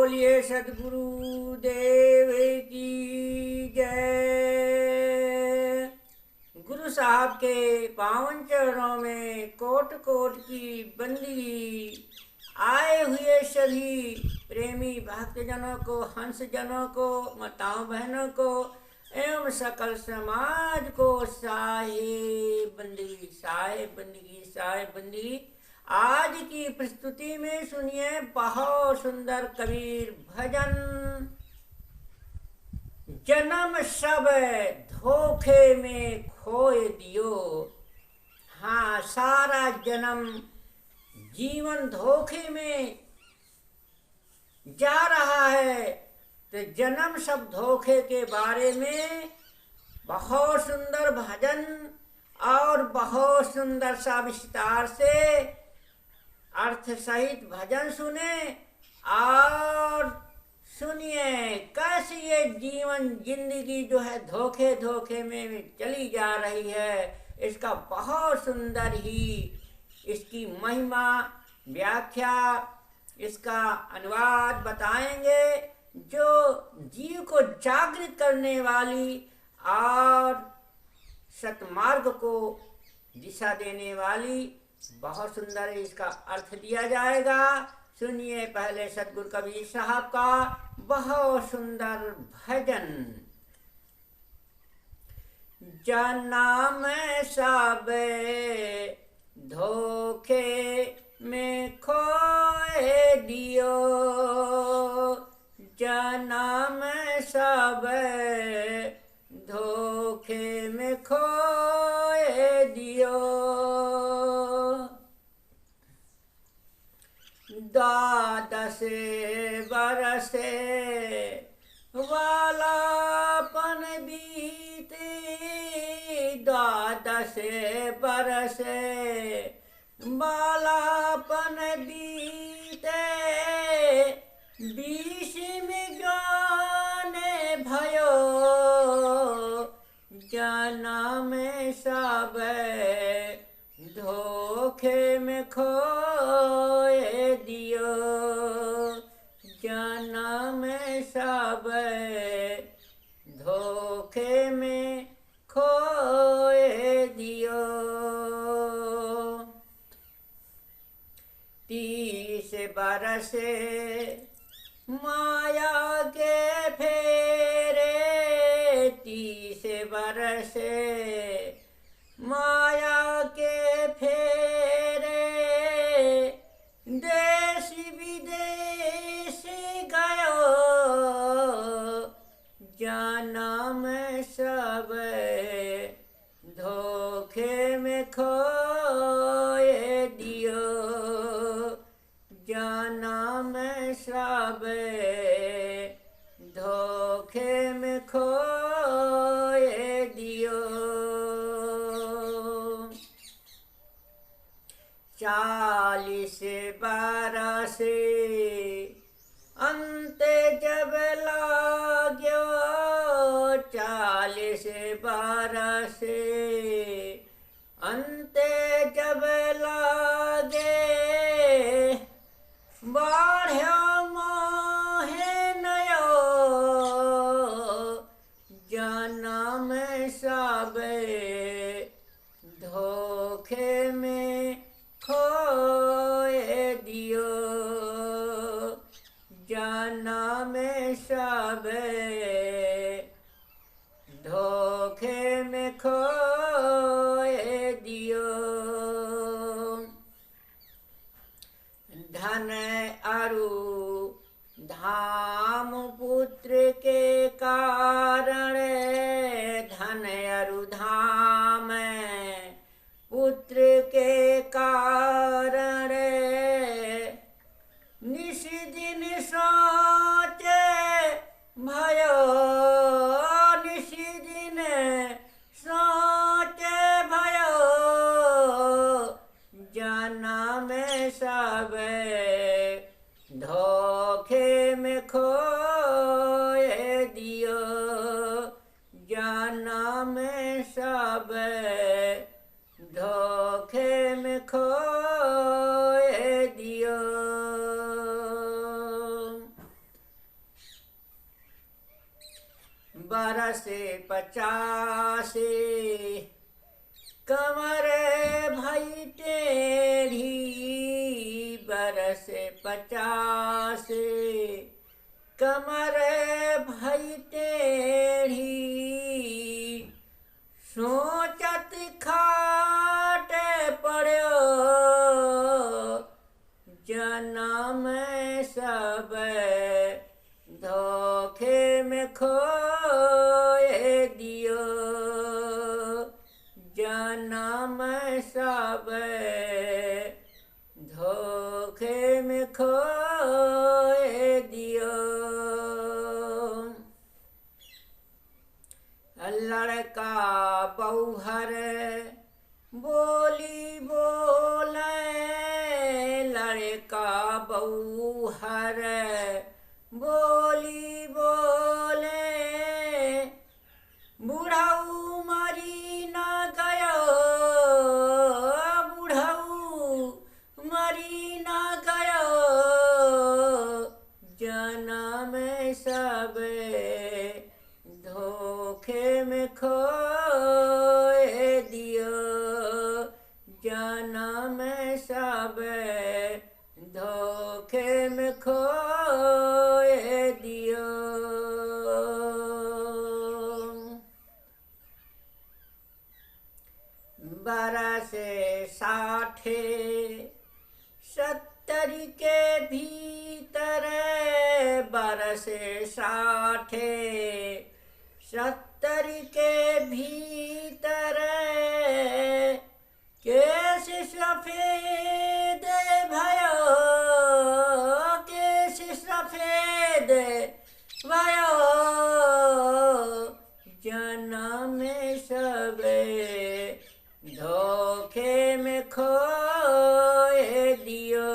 बोलिए सदगुरु देव की जय। गुरु साहब के पावन चरणों में कोट कोट की बंदगी। आए हुए सभी प्रेमी भक्तजनों को, हंस जनों को, माताओं बहनों को एवं सकल समाज को साहेब बंदगी, साहेब बंदगी, साहेब बंदगी। आज की प्रस्तुति में सुनिए बहुत सुंदर कबीर भजन। जन्म सब धोखे में खोए दियो। हाँ, सारा जन्म जीवन धोखे में जा रहा है। तो जन्म सब धोखे के बारे में बहुत सुंदर भजन और बहुत सुंदर सा विस्तार से अर्थ सहित भजन सुने और सुनिए कैसे ये जीवन जिंदगी जो है धोखे धोखे में चली जा रही है। इसका बहुत सुंदर ही इसकी महिमा, व्याख्या, इसका अनुवाद बताएंगे, जो जीव को जागृत करने वाली और सतमार्ग को दिशा देने वाली बहुत सुंदर इसका अर्थ दिया जाएगा। सुनिए पहले सतगुरु कबीर साहब का बहुत सुंदर भजन। जन्म सब धोखे में खोए दियो। जन्म सब धोखे में खोए दियो। द्वादश बरसे वालापन बीते। द्वादश बरसे वालापन बीते। 20 में जाने भयो। जन्म सब धोखे में खोए दियो। जन्म सब धोखे में खोए दियो। 30 बरसे माया के फेरे। 30 बरसे माया के फेरे। देश विदेश गयो। जन्म सब धोखे में खोए दियो। जन्म सब धोखे में खोए दियो। 40 बरस अंत जब लाग्यो। 40 बरस अंत जब लागे। बाढ़्यो मोहे नयो। जन्म सब धोखे में खोए दियो। जन्म सब धोखे में खोए दियो। धन अरु धाम पुत्र के कारण। धन अरु धाम पुत्र के कारण। निश दिन सोचे भयो। निश दिन सोचे भयो। जन्म सब धोखे में खोए दियो। जन्म सब धोखे में खोए दियो। बरसे 50 कमर भई टेढ़ी, बरसे 50 कमर भई टेढ़ी, सोचत खाट पड़ो जन्म सब, धोखे में खोए दियो जन्म सब, धोखे में खोए दियो। लड़का बौहर बोली बोले, लड़का बौहर बोली बोले, बुढ़ऊ मरी न गयो, बुढ़ऊ मरी न गयो जन्म सब, धोखे में खोए दियो जन्म सब, धोखे में खोए दियो। बरसे 60 70 के भीतर, बरसे 60 70 के भीतर, केश सफेद भयो, केश सफेद भयो जन्म सब, धोखे में खोए दियो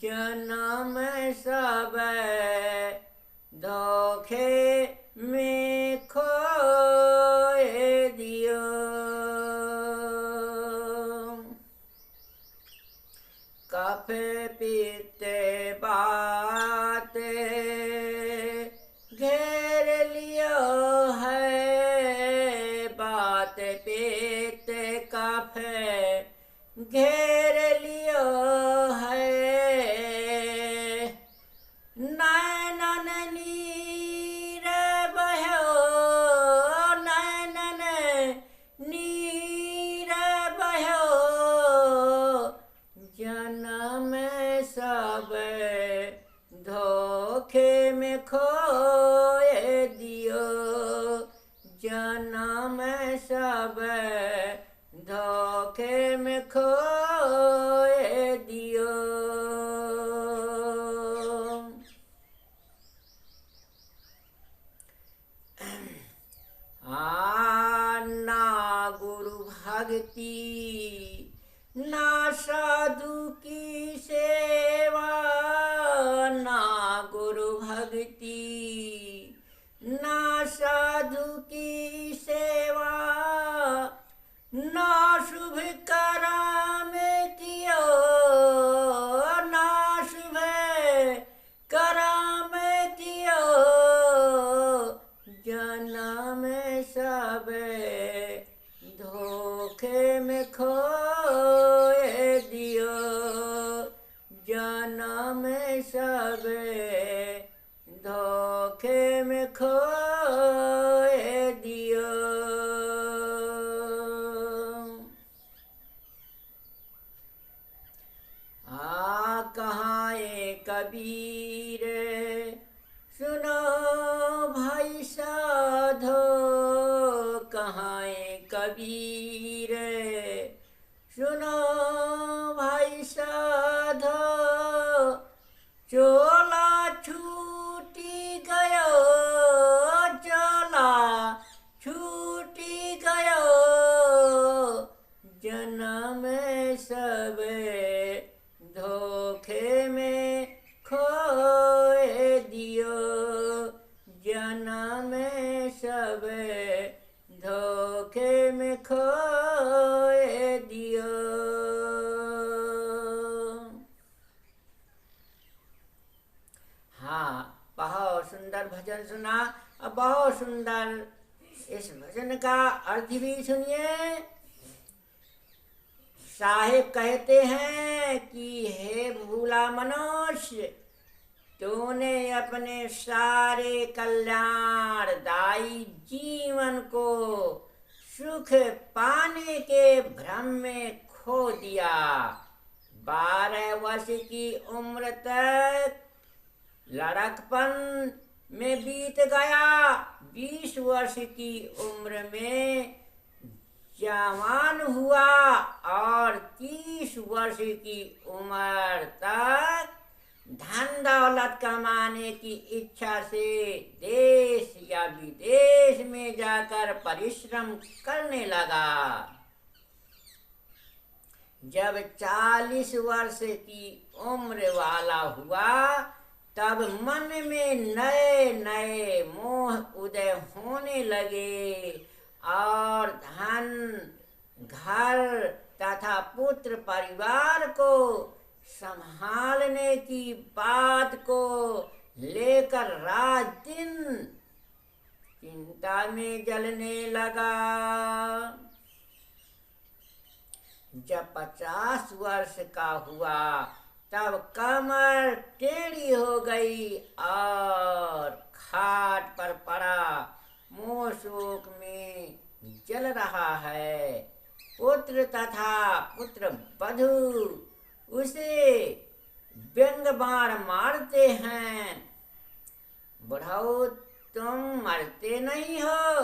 जन्म सब, धोखे में खोए दियो। कफ पीते बात घेर लियो है, बात पीते कफ घेर लियो है, नैनन नीर बहो, नैनन नीर बहो जन्म सब, धोखे में खोए दियो जन्म सब, धोखे में खोए दियो। ना गुरु भक्ति ना साधु की सेवा, ना गुरु भक्ति ना साधु की सेवा, ना शुभ कर्म कियो, ना शुभ कर्म कियो जन्म सब, धोखे में खोए दियो जन्म सब, धोखे में खोए दियो। कहाँ कबीर सुनो भाई साधो, कहाँ कबीर सुनो भाई साधो, चोला छूटी गयो, चोला छूटी गयो जन्म सब, धोखे में खोए दियो भजन सुना। अब बहुत सुंदर इस भजन का अर्थ भी सुनिए। साहिब कहते हैं कि हे भूला मनुष्य, तूने अपने सारे कल्याणदायी जीवन को सुख पाने के भ्रम में खो दिया। 12 वर्ष की उम्र तक लड़कपन में बीत गया। 20 वर्ष की उम्र में जवान हुआ और 30 वर्ष की उम्र तक धन दौलत कमाने की इच्छा से देश या विदेश में जाकर परिश्रम करने लगा। जब 40 वर्ष की उम्र वाला हुआ तब मन में नए नए मोह उदय होने लगे और धन, घर तथा पुत्र परिवार को संभालने की बात को लेकर रात दिन चिंता में जलने लगा। जब 50 वर्ष का हुआ तब कमर टेढ़ी हो गई और खाट पर पड़ा मोह शोक में जल रहा है। पुत्र तथा पुत्र वधू उसे व्यंग बाण मारते हैं। बुढ़ाओ, तुम मरते नहीं हो।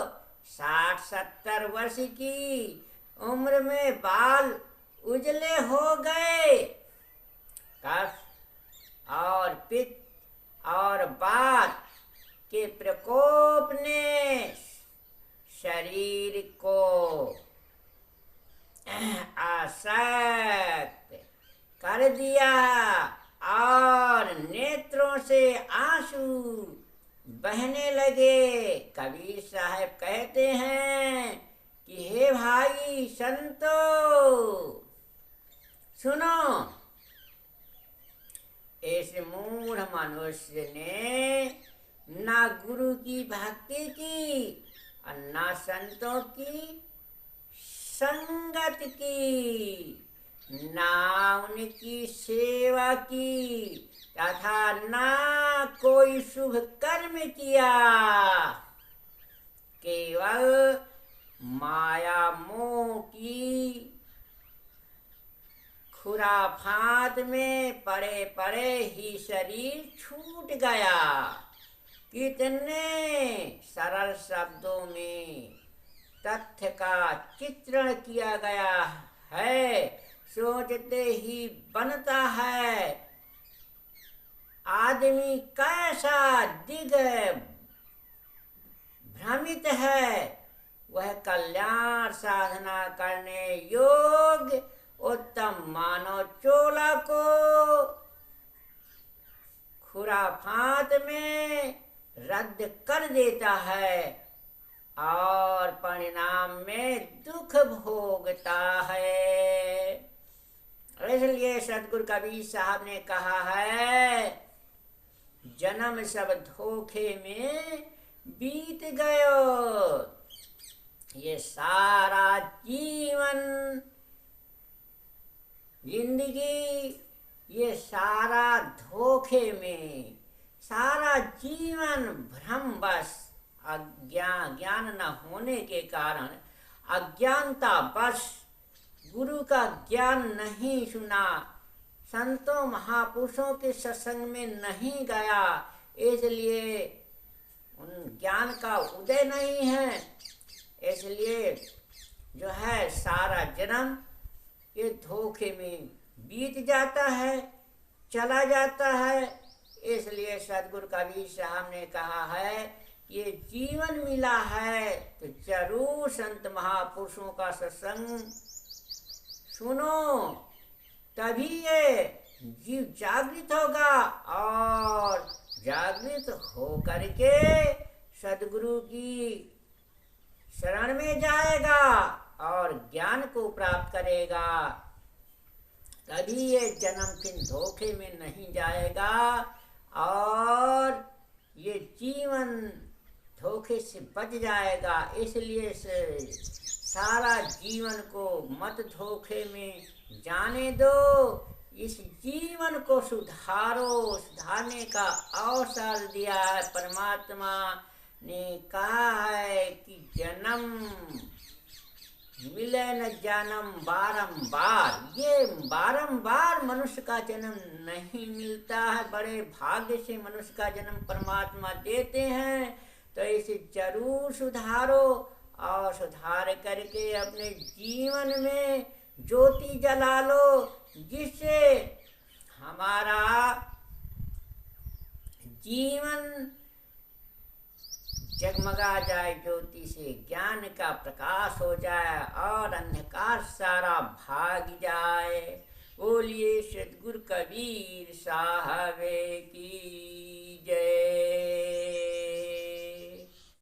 60-70 वर्ष की उम्र में बाल उजले हो गए। कफ और पित्त और वात के प्रकोप ने शरीर को आसक्त कर दिया और नेत्रों से आंसू बहने लगे। कबीर साहब कहते हैं कि हे भाई संतो, सुनो, इस मूढ़ मनुष्य ने ना गुरु की भक्ति की और ना संतों की संगत की, ना उनकी सेवा की तथा ना कोई शुभ कर्म किया। केवल माया मोह की खुराफात में पड़े पड़े ही शरीर छूट गया। कितने सरल शब्दों में तथ्य का चित्रण किया गया है, सोचते ही बनता है। आदमी कैसा दिग भ्रमित है, वह कल्याण साधना करने योग्य उत्तम मानव चोला को खुराफात में रद्द कर देता है और परिणाम में दुख भोगता है। इसलिए सदगुरु कबीर साहब ने कहा है, जन्म सब धोखे में बीत गयो। ये सारा जीवन जिंदगी, ये सारा धोखे में, सारा जीवन भ्रम बस ज्ञान न होने के कारण, अज्ञानता बस गुरु का ज्ञान नहीं सुना, संतों महापुरुषों के सत्संग में नहीं गया, इसलिए उन ज्ञान का उदय नहीं है। इसलिए जो है सारा जन्म ये धोखे में बीत जाता है, चला जाता है। इसलिए सदगुरु कबीर साहब ने कहा है, ये जीवन मिला है तो जरूर संत महापुरुषों का सत्संग सुनो, तभी ये जीव जागृत होगा और जागृत हो करके सदगुरु की शरण में जाएगा और ज्ञान को प्राप्त करेगा। तभी ये जन्म फिर धोखे में नहीं जाएगा और ये जीवन धोखे से बच जाएगा। इसलिए सारा जीवन को मत धोखे में जाने दो। इस जीवन को सुधारो, सुधारने का अवसर दिया है। परमात्मा ने कहा है कि जन्म मिले न जन्म बारंबार। ये बारंबार मनुष्य का जन्म नहीं मिलता है, बड़े भाग्य से मनुष्य का जन्म परमात्मा देते हैं। तो इसे जरूर सुधारो और सुधार करके अपने जीवन में ज्योति जला लो, जिससे हमारा जीवन जगमगा जाए, ज्योति से ज्ञान का प्रकाश हो जाए और अंधकार सारा भाग जाए। बोलिए सद्गुरु कबीर साहब की।